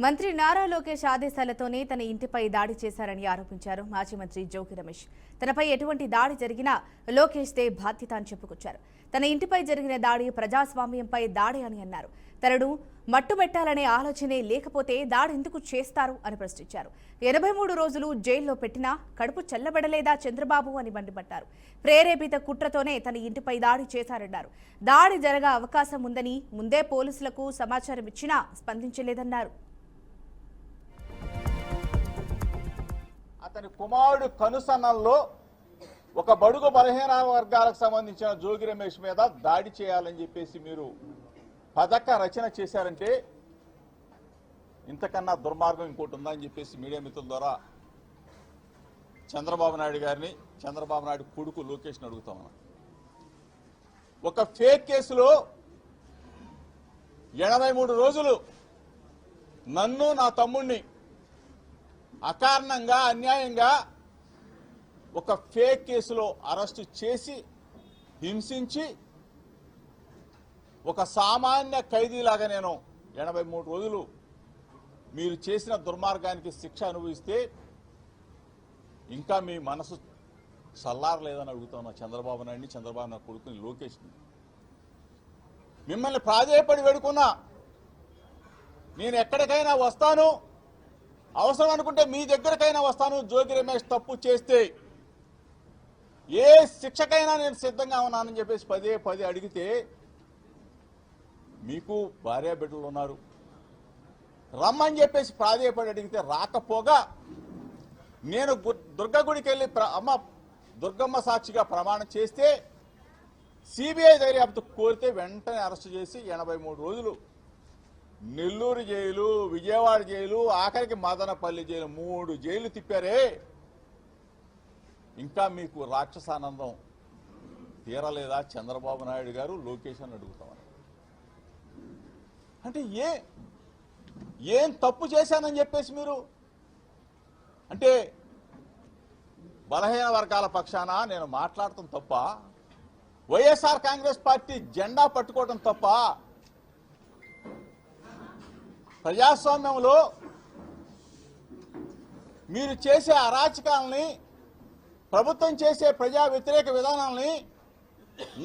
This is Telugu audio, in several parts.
మంత్రి నారా లోకేష్ ఆదేశాలతోనే తన ఇంటిపై దాడి చేశారని ఆరోపించారు మాజీ మంత్రి జోగి రమేష్. తనపై ఎటువంటి దాడి జరిగినా లోకేష్దే బాధ్యత అని చెప్పుకొచ్చారు. తన ఇంటిపై జరిగిన దాడి ప్రజాస్వామ్యంపై దాడి అని అన్నారు. తనను మట్టుబెట్టాలనే ఆలోచనే లేకపోతే దాడి ఎందుకు చేస్తారు అని ప్రశ్నించారు. 83 రోజులు జైల్లో పెట్టినా కడుపు చల్లబడలేదా చంద్రబాబు అని మండిపడ్డారు. ప్రేరేపిత కుట్రతోనే తన ఇంటిపై దాడి చేశారన్నారు. దాడి జరగ అవకాశం ఉందని ముందే పోలీసులకు సమాచారం ఇచ్చినా స్పందించలేదన్నారు. అతని కుమారుడు కనుసన్నల్లో ఒక బడుగు బలహీన వర్గాలకు సంబంధించిన జోగి రమేష్ మీద దాడి చేయాలని చెప్పేసి మీరు పథక రచన చేశారంటే ఇంతకన్నా దుర్మార్గం ఇంకోటి ఉందని చెప్పేసి మీడియా మిత్రుల ద్వారా చంద్రబాబు నాయుడు గారిని, చంద్రబాబు నాయుడు కొడుకు లోకేష్ని అడుగుతా ఉన్నా. ఒక ఫేక్ కేసులో 83 రోజులు నన్ను, నా తమ్ముడిని అకారణంగా, అన్యాయంగా ఒక ఫేక్ కేసులో అరెస్టు చేసి హింసించి ఒక సామాన్య ఖైదీలాగా నేను 83 రోజులు మీరు చేసిన దుర్మార్గానికి శిక్ష అనుభవిస్తే ఇంకా మీ మనసు చల్లారలేదని అడుగుతున్నా చంద్రబాబు నాయుడిని, చంద్రబాబు నాయుడు కొడుకుని లోకేష్ని. మిమ్మల్ని ప్రాధేయపడి వేడుకున్నా, నేను ఎక్కడికైనా వస్తాను, అవసరం అనుకుంటే మీ దగ్గరకైనా వస్తాను, జోగి రమేష్ తప్పు చేస్తే ఏ శిక్షకైనా నేను సిద్ధంగా ఉన్నానని చెప్పేసి పదే అడిగితే మీకు భార్య బిడ్డలు ఉన్నారు, రమ్మని చెప్పేసి ప్రాధేయపడి అడిగితే రాకపోగా నేను దుర్గ గుడికి వెళ్ళి దుర్గమ్మ సాక్షిగా ప్రమాణం చేస్తే సిబిఐ దర్యాప్తు కోరితే వెంటనే అరెస్టు చేసి 83 రోజులు నెల్లూరు జైలు, విజయవాడ జైలు, ఆఖరికి మదనపల్లి జైలు 3 జైలు తిప్పారే. ఇంకా మీకు రాక్షసానందం తీరలేదా చంద్రబాబు నాయుడు గారు, లోకేష్ అని అడుగుతామని. అంటే ఏం తప్పు చేశానని చెప్పేసి మీరు అంటే బలహీన వర్గాల పక్షాన నేను మాట్లాడటం తప్ప, వైఎస్ఆర్ కాంగ్రెస్ పార్టీ జెండా పట్టుకోవడం తప్ప, ప్రజాస్వామ్యంలో మీరు చేసే అరాచకాలని, ప్రభుత్వం చేసే ప్రజా వ్యతిరేక విధానాలని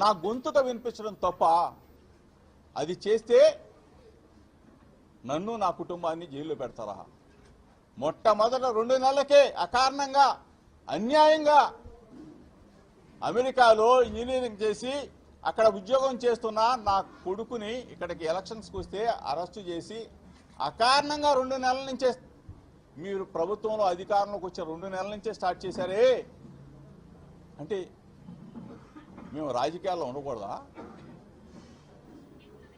నా గొంతుక వినిపించడం తప్ప, అది చేస్తే నన్ను, నా కుటుంబాన్ని జైల్లో పెడతారా? మొట్టమొదట 2 నెలలకే అకారణంగా, అన్యాయంగా అమెరికాలో ఇంజనీరింగ్ చేసి అక్కడ ఉద్యోగం చేస్తున్న నా కొడుకుని ఇక్కడికి ఎలక్షన్స్కి వస్తే అరెస్టు చేసి అకారణంగా 2 నెలల నుంచే మీరు ప్రభుత్వంలో అధికారంలోకి వచ్చే 2 నెలల నుంచే స్టార్ట్ చేశారే. అంటే మేము రాజకీయాల్లో ఉండకూడదా?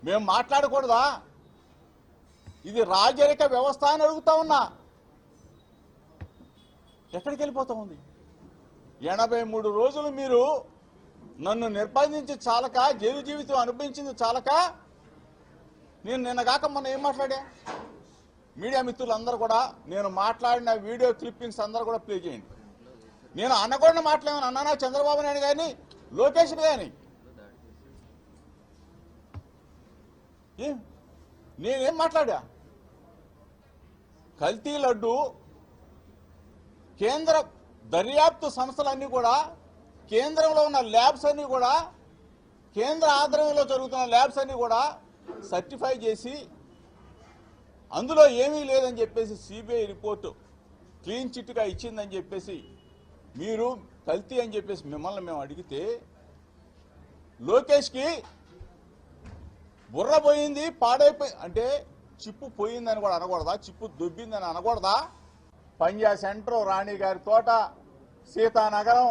మేము మాట్లాడకూడదా? ఇది రాజరిక వ్యవస్థ అని అడుగుతా ఉన్నా. ఎక్కడికి వెళ్ళిపోతా ఉంది? 83 రోజులు మీరు నన్ను నిర్బంధించి చాలక, జైలు జీవితం అనుభవించింది చాలక, నేను నిన్నగాక మొన్న ఏం మాట్లాడా? మీడియా మిత్రులందరూ కూడా నేను మాట్లాడిన వీడియో క్లిప్పింగ్స్ అందరూ కూడా ప్లే చేయండి. నేను అనకూడని మాట్లాడమని అన్నానా చంద్రబాబు నాయుడు కానీ, లోకేష్ కానీ? నేనేం మాట్లాడా? కల్తీ లడ్డు కేంద్ర దర్యాప్తు సంస్థలన్నీ కూడా, కేంద్రంలో ఉన్న ల్యాబ్స్ అన్నీ కూడా, కేంద్ర ఆధ్వర్యంలో జరుగుతున్న ల్యాబ్స్ అన్నీ కూడా సర్టిఫై చేసి అందులో ఏమీ లేదని చెప్పేసి సిబిఐ రిపోర్టు క్లీన్ చిట్గా ఇచ్చిందని చెప్పేసి మీరు కల్తీ అని చెప్పేసి మిమ్మల్ని మేము అడిగితే, లోకేష్కి బుర్ర పోయింది, పాడైపోయి అంటే చిప్పు పోయిందని కూడా అనకూడదా? చిప్పు దొబ్బిందని అనకూడదా? పంజా సెంటర్, రాణి గారి తోట, సీతానగరం,